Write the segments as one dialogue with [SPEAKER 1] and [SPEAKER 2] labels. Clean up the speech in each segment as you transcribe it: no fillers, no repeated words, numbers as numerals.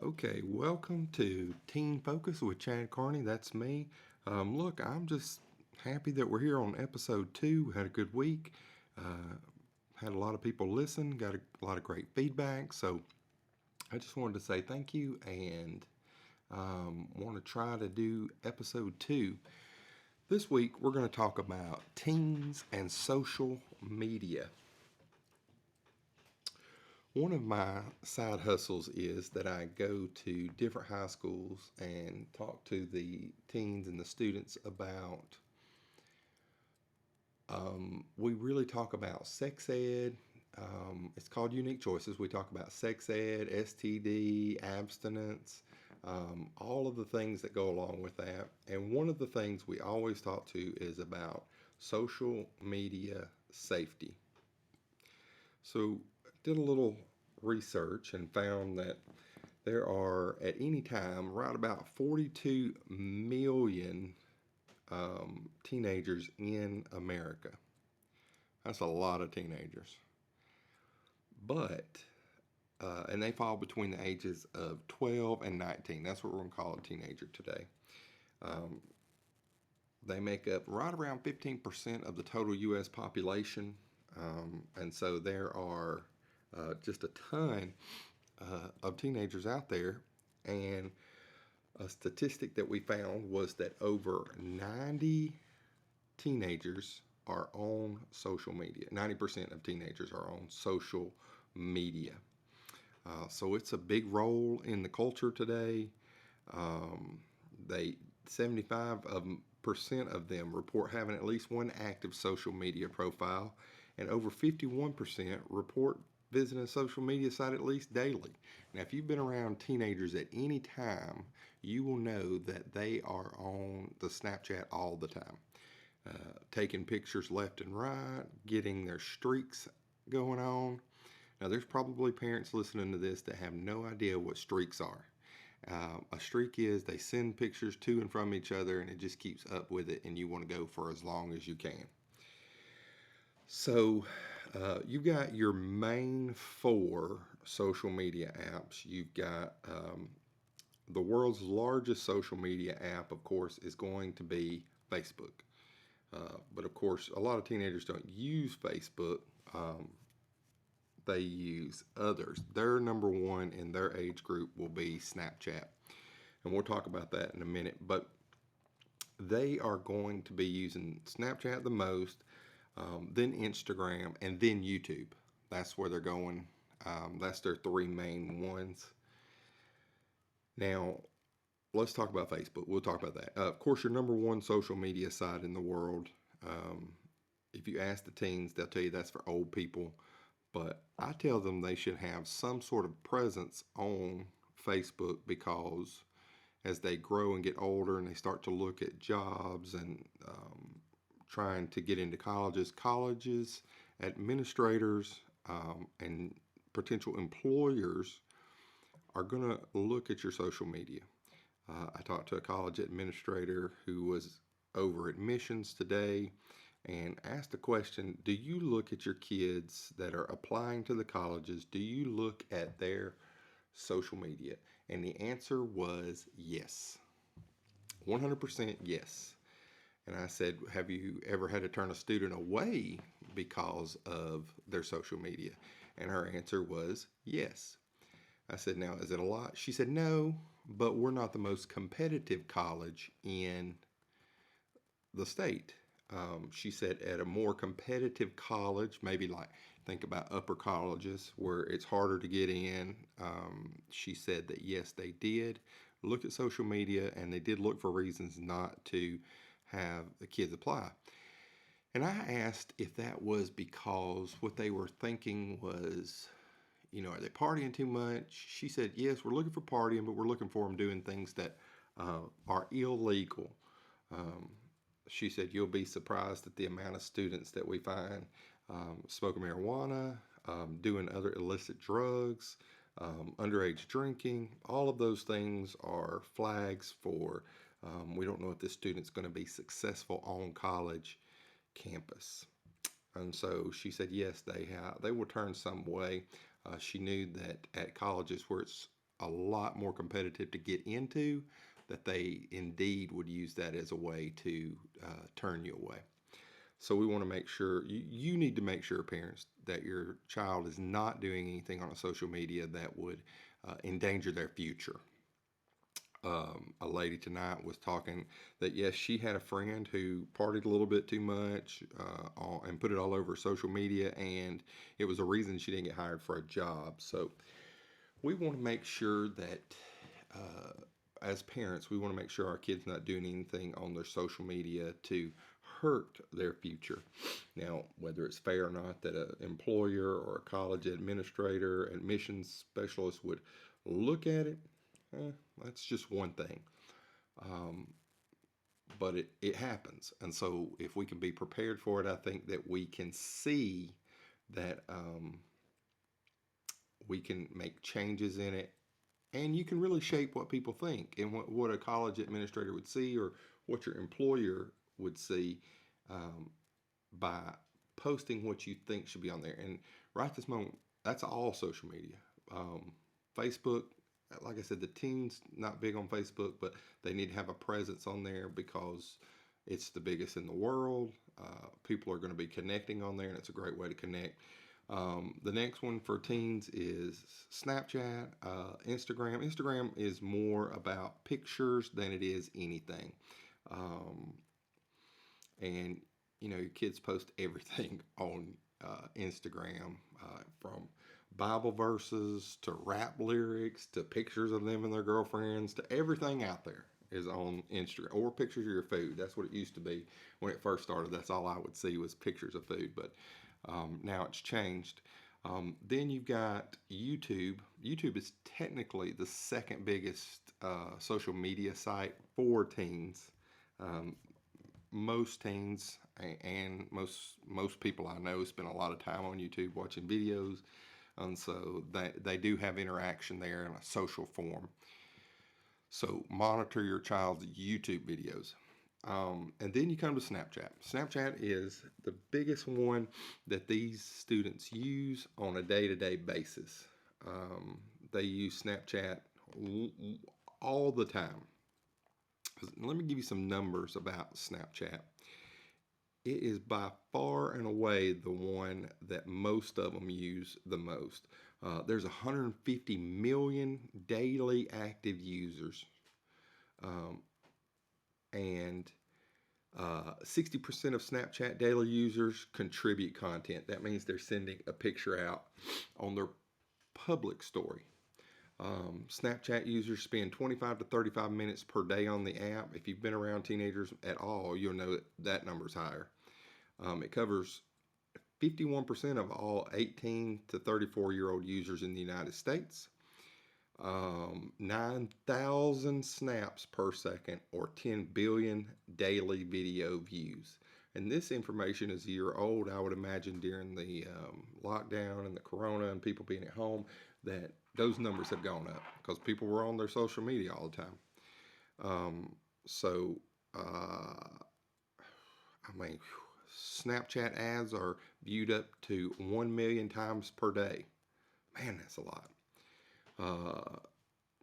[SPEAKER 1] Okay, welcome to Teen Focus with Chad Carney. That's me. Look, I'm just happy that we're here on episode 2. We had a good week. Uh, had a lot of people listen, got a lot of great feedback. So I just wanted to say thank you and want to try to do episode 2. This week, we're going to talk about teens and social media. One of my side hustles is that I go to different high schools and talk to the teens and the students about. We really talk about sex ed. It's called Unique Choices. We talk about sex ed, STD, abstinence, all of the things that go along with that. And one of the things we always talk to is about social media safety. So, I did a little research and found that there are at any time right about 42 million teenagers in America. That's a lot of teenagers. But, and they fall between the ages of 12 and 19. That's what we're going to call a teenager today. Um, they make up right around 15% of the total U.S. population. And so there are just a ton of teenagers out there. And a statistic that we found was that over 90 teenagers are on social media. 90% of teenagers are on social media. So it's a big role in the culture today. Um, they 75% of them report having at least one active social media profile, and over 51% report visiting a social media site at least daily. Now, if you've been around teenagers at any time, you will know that they are on the Snapchat all the time, taking pictures left and right, getting their streaks going on. Now, there's probably parents listening to this that have no idea what streaks are. A streak is they send pictures to and from each other, and it just keeps up with it, and you want to go for as long as you can. So, you've got your main four social media apps. You've got the world's largest social media app, of course, is going to be Facebook. But of course, a lot of teenagers don't use Facebook. Um, they use others. Their number one in their age group will be Snapchat. And we'll talk about that in a minute. But they are going to be using Snapchat the most, then Instagram, and then YouTube. That's where they're going. That's their three main ones. Now, let's talk about Facebook. We'll talk about that. Of course, your number one social media site in the world. Um, if you ask the teens, they'll tell you that's for old people. But I tell them they should have some sort of presence on Facebook because as they grow and get older and they start to look at jobs and trying to get into colleges, administrators, and potential employers are going to look at your social media. I talked to a college administrator who was over admissions today and asked the question, do you look at your kids that are applying to the colleges? Do you look at their social media? And the answer was yes. 100% yes. And I said, have you ever had to turn a student away because of their social media? And her answer was yes. I said, now, is it a lot? She said, no, but we're not the most competitive college in the state. She said, at a more competitive college, maybe like think about upper colleges where it's harder to get in, she said that yes, they did look at social media and they did look for reasons not to have the kids apply. And I asked if that was because what they were thinking was, are they partying too much? She said, yes, we're looking for partying, but we're looking for them doing things that are illegal. Um, she said, you'll be surprised at the amount of students that we find smoking marijuana, doing other illicit drugs, underage drinking. All of those things are flags for we don't know if this student's going to be successful on college campus. And so she said, yes, they will turn some way. She knew that at colleges where it's a lot more competitive to get into, that they indeed would use that as a way to turn you away. So we want to make sure you need to make sure, parents, that your child is not doing anything on a social media that would endanger their future. A lady tonight was talking that yes, she had a friend who partied a little bit too much and put it all over social media, and it was a reason she didn't get hired for a job. So we want to make sure that as parents, we want to make sure our kids not doing anything on their social media to hurt their future. Now, whether it's fair or not that an employer or a college administrator, admissions specialist would look at it, that's just one thing. Um, but it happens. And so if we can be prepared for it, I think that we can see that we can make changes in it, and you can really shape what people think and what a college administrator would see or what your employer would see um, by posting what you think should be on there. And right this moment, that's all social media. Facebook, like I said, the teens not big on Facebook, but they need to have a presence on there because it's the biggest in the world. People are going to be connecting on there, and it's a great way to connect. The next one for teens is Snapchat, Instagram. Instagram is more about pictures than it is anything. Um, and, you know, your kids post everything on Instagram, from Bible verses to rap lyrics to pictures of them and their girlfriends to everything out there is on Instagram, or pictures of your food. That's what it used to be when it first started. That's all I would see was pictures of food, but now it's changed. Then you've got YouTube. YouTube is technically the second biggest social media site for teens. Um, Most teens and most people I know spend a lot of time on YouTube watching videos, and so they do have interaction there in a social form. So monitor your child's YouTube videos. And then you come to Snapchat. Snapchat is the biggest one that these students use on a day to day basis. They use Snapchat all the time. Let me give you some numbers about Snapchat. It is by far and away the one that most of them use the most. There's 150 million daily active users, um, and 60% of Snapchat daily users contribute content. That means they're sending a picture out on their public story. Snapchat users spend 25 to 35 minutes per day on the app. If you've been around teenagers at all, you'll know that that number's higher. It covers 51% of all 18 to 34-year-old users in the United States. 9,000 snaps per second, or 10 billion daily video views. And this information is a year old. I would imagine during the lockdown and the corona and people being at home, that those numbers have gone up because people were on their social media all the time. So, I mean, Snapchat ads are viewed up to 1 million times per day. Man, that's a lot.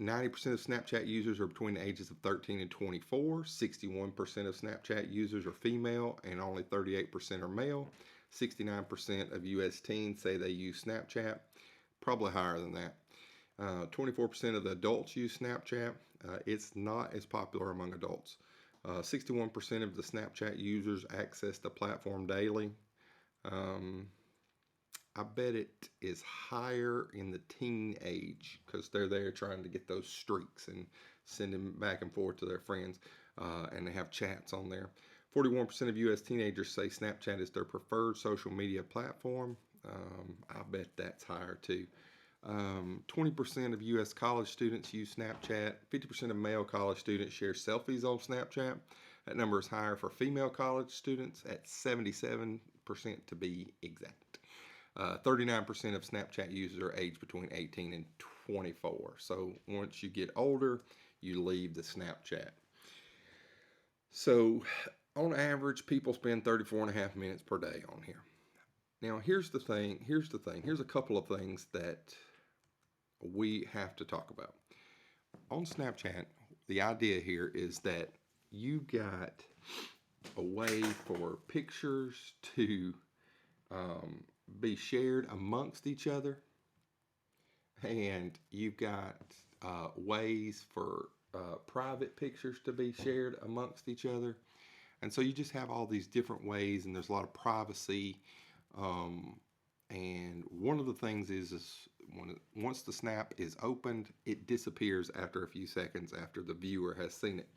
[SPEAKER 1] 90% of Snapchat users are between the ages of 13 and 24. 61% of Snapchat users are female, and only 38% are male. 69% of US teens say they use Snapchat, probably higher than that. 24% of the adults use Snapchat. It's not as popular among adults. 61% of the Snapchat users access the platform daily. I bet it is higher in the teen age because they're there trying to get those streaks and send them back and forth to their friends, and they have chats on there. 41% of U.S. teenagers say Snapchat is their preferred social media platform. I bet that's higher too. 20% of U.S. college students use Snapchat. 50% of male college students share selfies on Snapchat. That number is higher for female college students at 77% to be exact. 39% of Snapchat users are aged between 18 and 24. So once you get older, you leave the Snapchat. So on average, people spend 34 and a half minutes per day on here. Now, here's the thing. Here's a couple of things that we have to talk about. On Snapchat, the idea here is that you got a way for pictures to um, be shared amongst each other, and you've got ways for private pictures to be shared amongst each other. And so you just have all these different ways, and there's a lot of privacy. Um, and one of the things is once the snap is opened, it disappears after a few seconds after the viewer has seen it.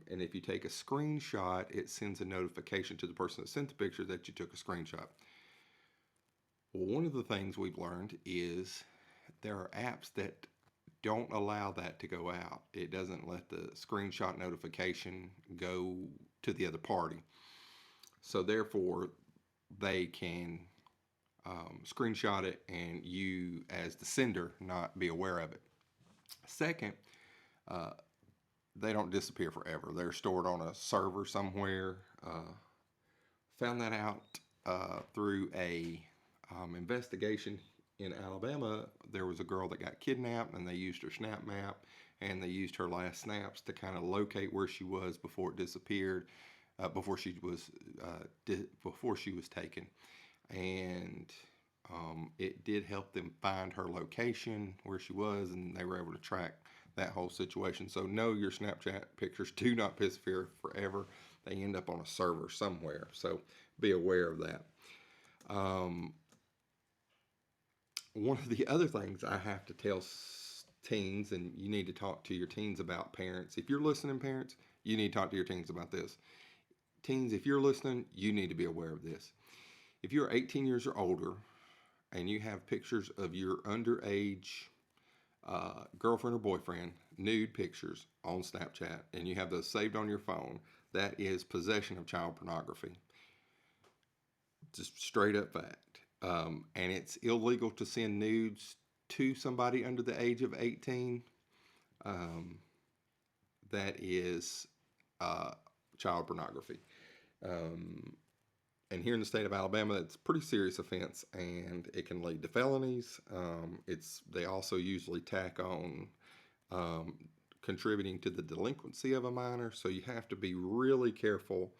[SPEAKER 1] And if you take a screenshot, it sends a notification to the person that sent the picture that you took a screenshot. Well, one of the things we've learned is there are apps that don't allow that to go out. It doesn't let the screenshot notification go to the other party. So therefore, they can screenshot it and you, as the sender, not be aware of it. Second, uh, they don't disappear forever. They're stored on a server somewhere. Found that out through a investigation in Alabama. There was a girl that got kidnapped, and they used her snap map, and they used her last snaps to kind of locate where she was before it disappeared, before she was taken, and it did help them find her location where she was, and they were able to track that whole situation. So no, your Snapchat pictures do not disappear forever. They end up on a server somewhere. So be aware of that. Um, One of the other things I have to tell teens, and you need to talk to your teens about, parents. If you're listening, parents, you need to talk to your teens about this. Teens, if you're listening, you need to be aware of this. If you're 18 years or older and you have pictures of your underage girlfriend or boyfriend, nude pictures on Snapchat, and you have those saved on your phone, that is possession of child pornography. Just straight up fact. And it's illegal to send nudes to somebody under the age of 18. Um, that is child pornography. Um, and here in the state of Alabama, it's a pretty serious offense, and it can lead to felonies. They also usually tack on um, contributing to the delinquency of a minor, so you have to be really careful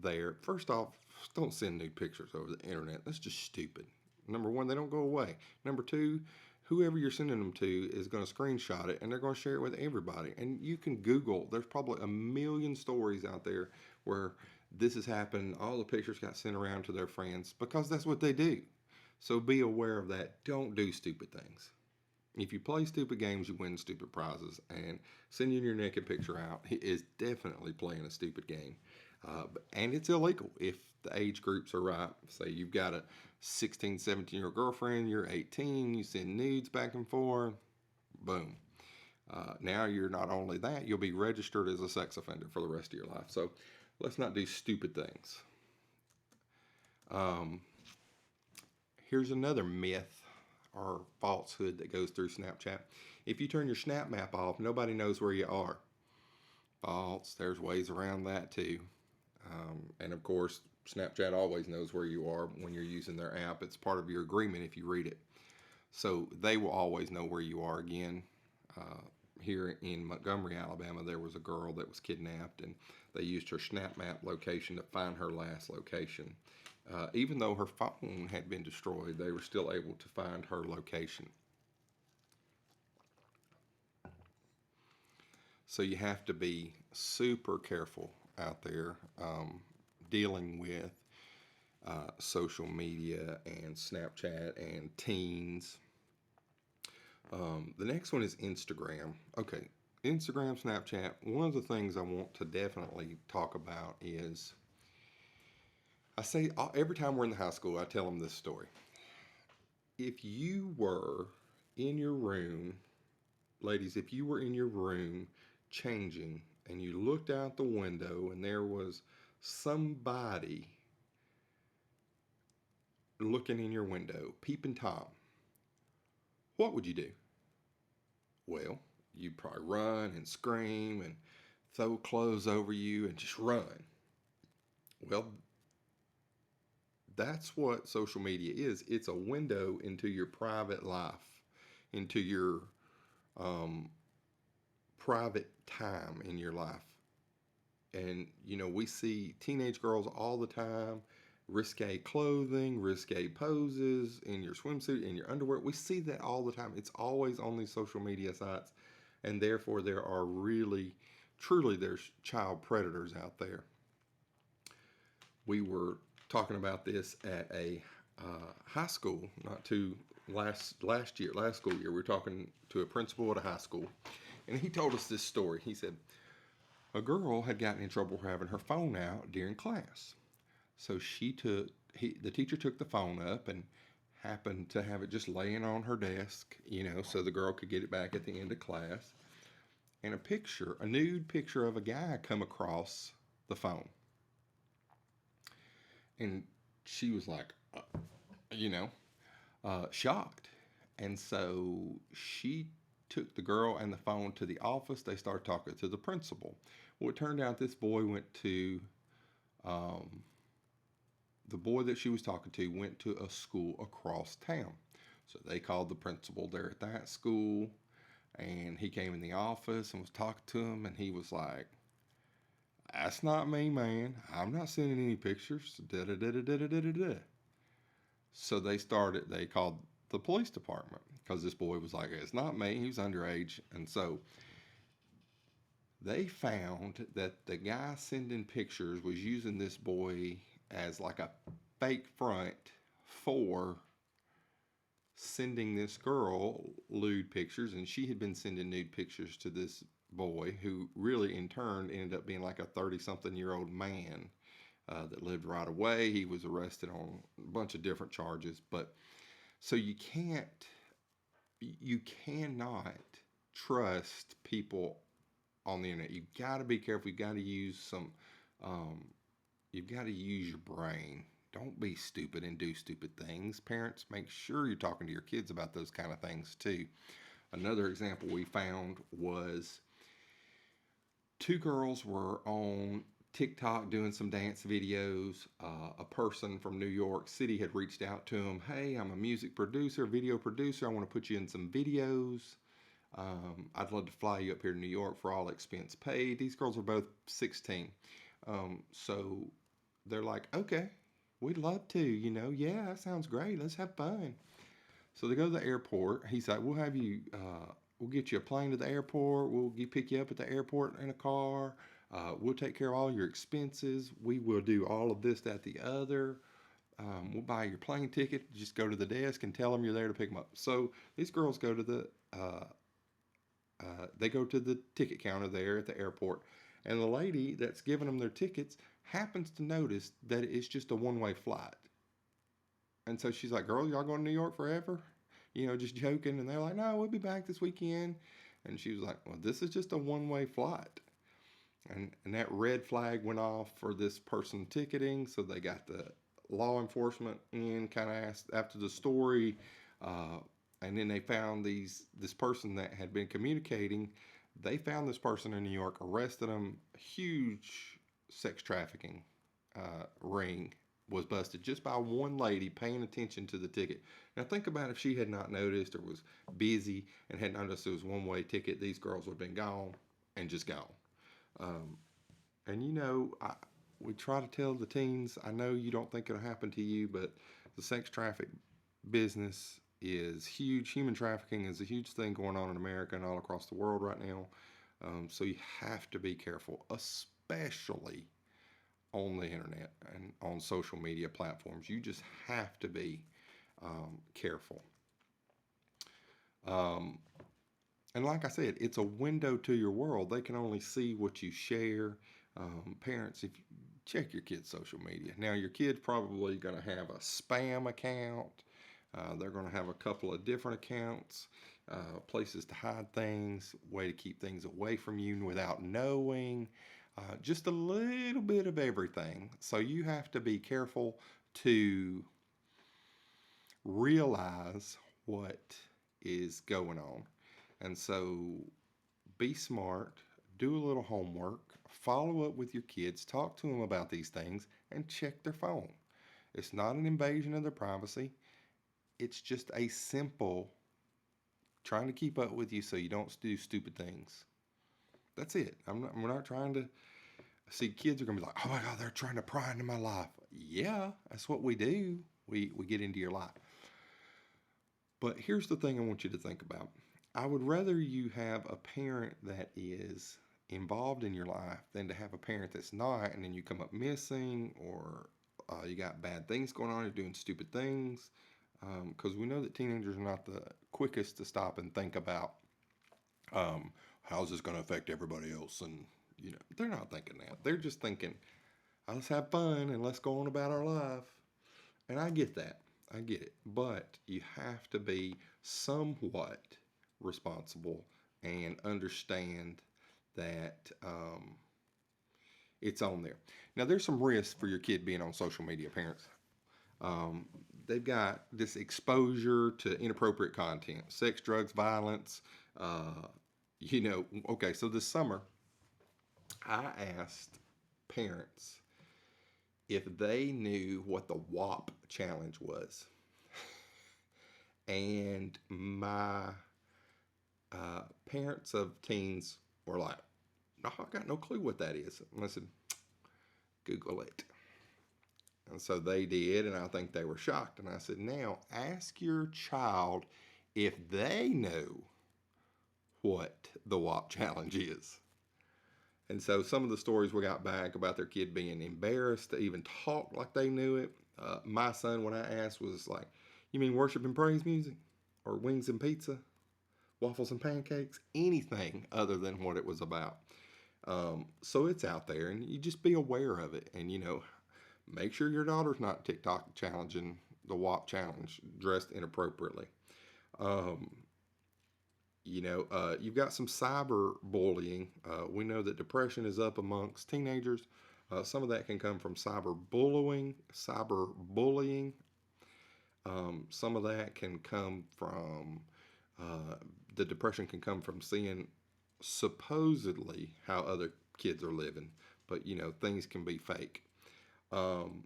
[SPEAKER 1] there. First off, don't send nude pictures over the internet. That's just stupid. Number one, they don't go away. Number two, whoever you're sending them to is going to screenshot it and they're going to share it with everybody. And you can Google, there's probably a million stories out there where this has happened. All the pictures got sent around to their friends because that's what they do. So be aware of that. Don't do stupid things. If you play stupid games, you win stupid prizes. And sending your naked picture out is definitely playing a stupid game. And it's illegal if the age groups are right. Say you've got a 16, 17-year-old girlfriend, you're 18, you send nudes back and forth, boom. Now you're not only that, you'll be registered as a sex offender for the rest of your life. So let's not do stupid things. Um, Here's another myth or falsehood that goes through Snapchat. If you turn your Snap Map off, nobody knows where you are. False. There's ways around that too. And of course, Snapchat always knows where you are when you're using their app. It's part of your agreement if you read it. So they will always know where you are. Again, here in Montgomery, Alabama, there was a girl that was kidnapped, and they used her Snap Map location to find her last location. Even though her phone had been destroyed, they were still able to find her location. So you have to be super careful out there dealing with social media and Snapchat and teens. The next one is Instagram. Okay, Instagram, Snapchat. One of the things I want to definitely talk about is I say every time we're in the high school, I tell them this story. If you were in your room, ladies, if you were in your room changing and you looked out the window and there was somebody looking in your window, peeping Tom, what would you do? Well, you'd probably run and scream and throw clothes over you and just run. Well, that's what social media is. It's a window into your private life. into your um, private time in your life. And, we see teenage girls all the time, risque clothing, risque poses in your swimsuit, in your underwear. We see that all the time. It's always on these social media sites. And therefore, there are really, truly, there's child predators out there. We were talking about this at a high school, not too last school year. We were talking to a principal at a high school, and he told us this story. He said a girl had gotten in trouble for having her phone out during class. So the teacher took the phone up and happened to have it just laying on her desk, so the girl could get it back at the end of class. And a nude picture of a guy come across the phone. And she was like, you know, shocked. And so she took the girl and the phone to the office. They started talking to the principal. Well, it turned out this boy went to, the boy that she was talking to went to a school across town. So they called the principal there at that school, and he came in the office and was talking to him, and he was like, "That's not me, man. I'm not sending any pictures." Da da da da da da da da. So they called the police department because this boy was like, "It's not me. He was underage." And so they found that the guy sending pictures was using this boy as like a fake front for sending this girl lewd pictures, and she had been sending nude pictures to this boy, who really in turn ended up being like a 30-something-year-old man that lived right away. He was arrested on a bunch of different charges. But so you cannot trust people on the internet. You've got to be careful. You've got to use your brain. Don't be stupid and do stupid things. Parents, make sure you're talking to your kids about those kind of things too. Another example we found was two girls were on TikTok doing some dance videos. A person from New York City had reached out to them. "Hey, I'm a music producer, video producer. I want to put you in some videos. I'd love to fly you up here to New York for all expense paid." These girls were both 16. So they're like, "Okay, we'd love to, yeah, that sounds great. Let's have fun." So they go to the airport. He's like, we'll get you a plane to the airport. We'll pick you up at the airport in a car. We'll take care of all your expenses. We will do all of this, that, the other. We'll buy your plane ticket. Just go to the desk and tell them you're there to pick them up. So these girls go to the ticket counter there at the airport, and the lady that's giving them their tickets happens to notice that it's just a one-way flight. And so she's like, "Girl, y'all going to New York forever?" Just joking. And they're like, "No, we'll be back this weekend." And she was like, "Well, this is just a one-way flight." And that red flag went off for this person ticketing. So they got the law enforcement in, kind of asked after the story. And then they found this person that had been communicating. They found this person in New York, arrested them. Huge sex trafficking ring was busted just by one lady paying attention to the ticket. Now think about if she had not noticed or was busy and had not noticed it was a one-way ticket, these girls would have been gone and just gone. And we try to tell the teens, I know you don't think it'll happen to you, but the sex traffic business is huge. Human trafficking is a huge thing going on in America and all across the world right now. So you have to be careful, especially on the internet and on social media platforms. You just have to be careful. And like I said, it's a window to your world. They can only see what you share. Parents, if you check your kids' social media. Now, your kid's probably going to have a spam account. They're going to have a couple of different accounts, places to hide things, way to keep things away from you without knowing. Just a little bit of everything. So you have to be careful to realize what is going on. And so be smart, do a little homework, follow up with your kids, talk to them about these things, and check their phone. It's not an invasion of their privacy. It's just a simple trying to keep up with you so you don't do stupid things. That's it. We're not trying to see. Kids are gonna be like, oh my God, they're trying to pry into my life. Yeah, that's what we do. We get into your life. But here's the thing I want you to think about. I would rather you have a parent that is involved in your life than to have a parent that's not, and then you come up missing, or you got bad things going on, you're doing stupid things. Because we know that teenagers are not the quickest to stop and think about how's this going to affect everybody else, and they're not thinking that. They're just thinking, let's have fun and let's go on about our life. And I get that. I get it. But you have to be somewhat responsible and understand that it's on there. Now, there's some risks for your kid being on social media, parents. Um, they've got this exposure to inappropriate content, sex, drugs, violence. Uh, okay, so this summer, I asked parents if they knew what the WAP challenge was. And my parents of teens were like, no, I got no clue what that is. And I said, Google it. And so they did, and I think they were shocked. And I said, now ask your child if they know what the WAP challenge is. And so some of the stories we got back about their kid being embarrassed to even talk like they knew it. My son, when I asked, was like, you mean worship and praise music? Or wings and pizza? Waffles and pancakes? Anything other than what it was about. So it's out there, and you just be aware of it. And, make sure your daughter's not TikTok challenging the WAP challenge dressed inappropriately. Um, you've got some cyber bullying. We know that depression is up amongst teenagers. Some of that can come from cyberbullying. Some of that can come from the depression can come from seeing supposedly how other kids are living, but things can be fake. Um,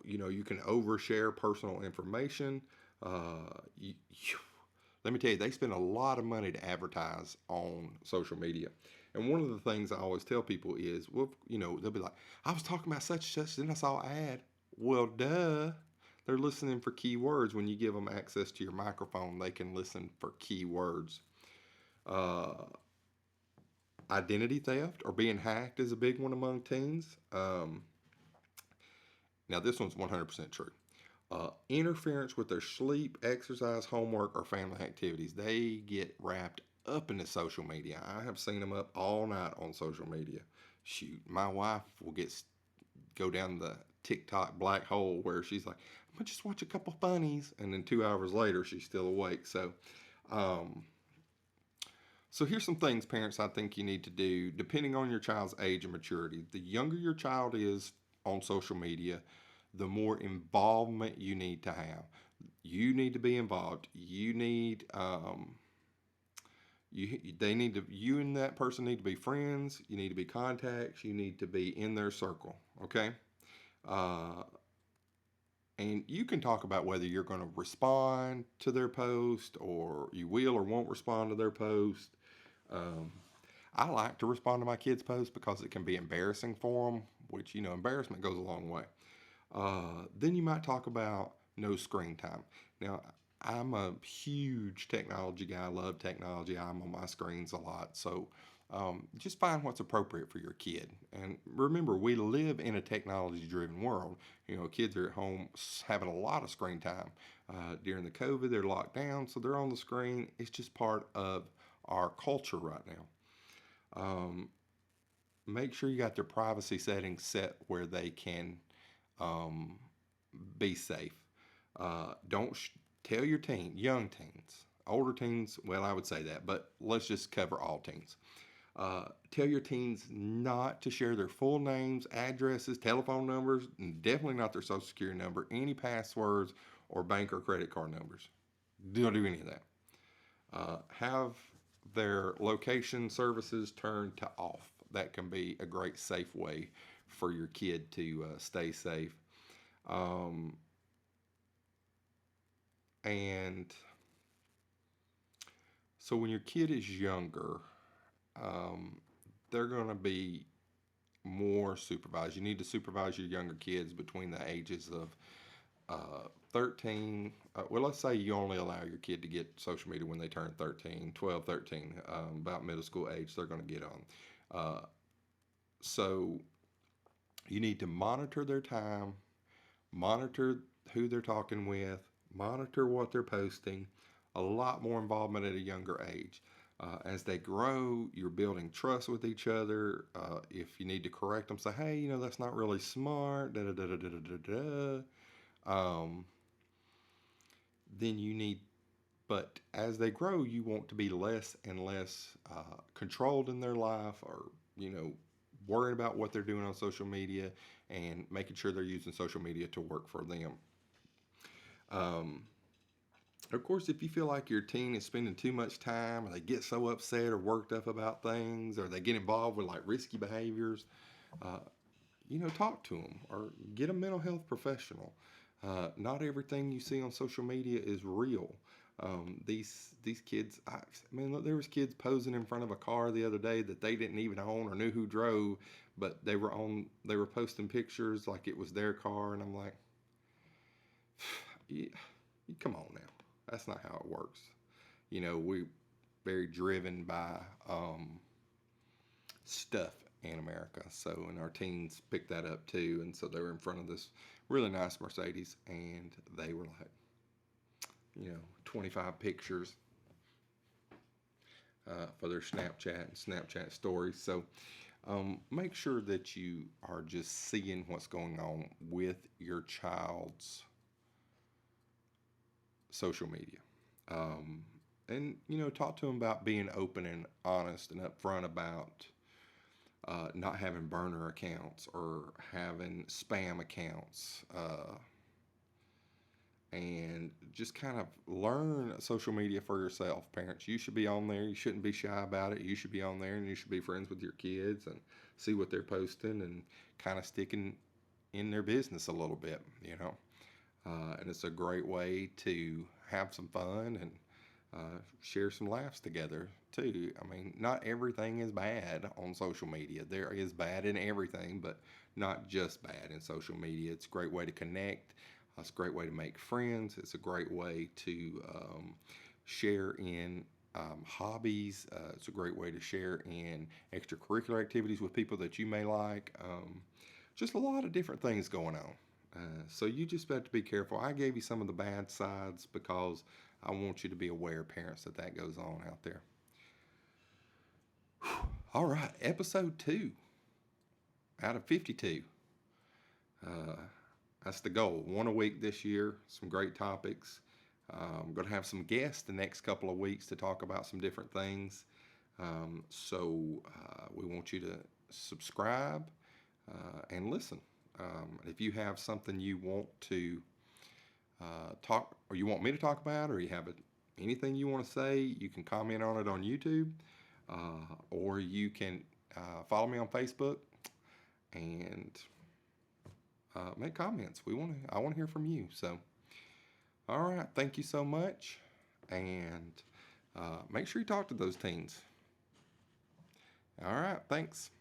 [SPEAKER 1] you can overshare personal information. Let me tell you, they spend a lot of money to advertise on social media. And one of the things I always tell people is, well, they'll be like, I was talking about such and such, then I saw an ad. Well, duh. They're listening for keywords. When you give them access to your microphone, they can listen for keywords. Uh, Identity theft or being hacked is a big one among teens. Now, this one's 100% true. Interference with their sleep, exercise, homework, or family activities. They get wrapped up into social media. I have seen them up all night on social media. Shoot, my wife will go down the TikTok black hole where she's like, I'm gonna just watch a couple funnies, and then 2 hours later she's still awake. Um, so here's some things, parents, I think you need to do depending on your child's age and maturity. The younger your child is on social media, the more involvement you need to have. You need to be involved. You need you and that person need to be friends. You need to be contacts. You need to be in their circle. Okay. Uh, and you can talk about whether you're going to respond to their post or you will or won't respond to their post. Um, I like to respond to my kids' posts because it can be embarrassing for them, which, embarrassment goes a long way. Then you might talk about no screen time. Now, I'm a huge technology guy. I love technology. I'm on my screens a lot. So just find what's appropriate for your kid. And remember, we live in a technology driven world. Kids are at home having a lot of screen time. During the COVID, they're locked down, so they're on the screen. It's just part of our culture right now. Make sure you got their privacy settings set where they can um, be safe. Don't tell your young teens, older teens, well, I would say that, but let's just cover all teens. Tell your teens not to share their full names, addresses, telephone numbers, and definitely not their social security number, any passwords, or bank or credit card numbers. Don't do any of that. Have their location services turned to off. That can be a great safe way for your kid to stay safe. Um, and So when your kid is younger, um, they're going to be more supervised. You need to supervise your younger kids between the ages of 13. Well, let's say you only allow your kid to get social media when they turn 13, 12, 13, about middle school age, they're going to get on. So you need to monitor their time, monitor who they're talking with, monitor what they're posting, a lot more involvement at a younger age. As they grow, you're building trust with each other. If you need to correct them, say, hey, that's not really smart, da da da da da da da. Um, then you need, but as they grow, you want to be less and less controlled in their life, or, worried about what they're doing on social media and making sure they're using social media to work for them. Um, of course, if you feel like your teen is spending too much time, or they get so upset or worked up about things, or they get involved with like risky behaviors, uh, talk to them or get a mental health professional. Not everything you see on social media is real. These kids, I mean, look, there was kids posing in front of a car the other day that they didn't even own or knew who drove, but they were posting pictures like it was their car, and I'm like, yeah, come on now, that's not how it works. We very driven by stuff in America. So, and our teens picked that up too. And so they were in front of this really nice Mercedes, and they were like, 25 pictures for their Snapchat and Snapchat stories. So, make sure that you are just seeing what's going on with your child's social media. Um, and, talk to them about being open and honest and upfront about not having burner accounts or having spam accounts, and just kind of learn social media for yourself. Parents, you should be on there. You shouldn't be shy about it. You should be on there, and you should be friends with your kids and see what they're posting and kind of sticking in their business a little bit, and it's a great way to have some fun and share some laughs together too. I mean, not everything is bad on social media. There is bad in everything, but not just bad in social media. It's a great way to connect. It's a great way to make friends. It's a great way to share in hobbies. It's a great way to share in extracurricular activities with people that you may like. Just a lot of different things going on. So you just have to be careful. I gave you some of the bad sides because I want you to be aware, parents, that that goes on out there. All right, episode 2 out of 52. Uh, that's the goal. One a week this year. Some great topics. I'm going to have some guests the next couple of weeks to talk about some different things. So we want you to subscribe and listen. If you have something you want to talk, or you want me to talk about, or you have anything you want to say, you can comment on it on YouTube, or you can follow me on Facebook and make comments. I want to hear from you. So, all right, thank you so much, and make sure you talk to those teens. All right, thanks.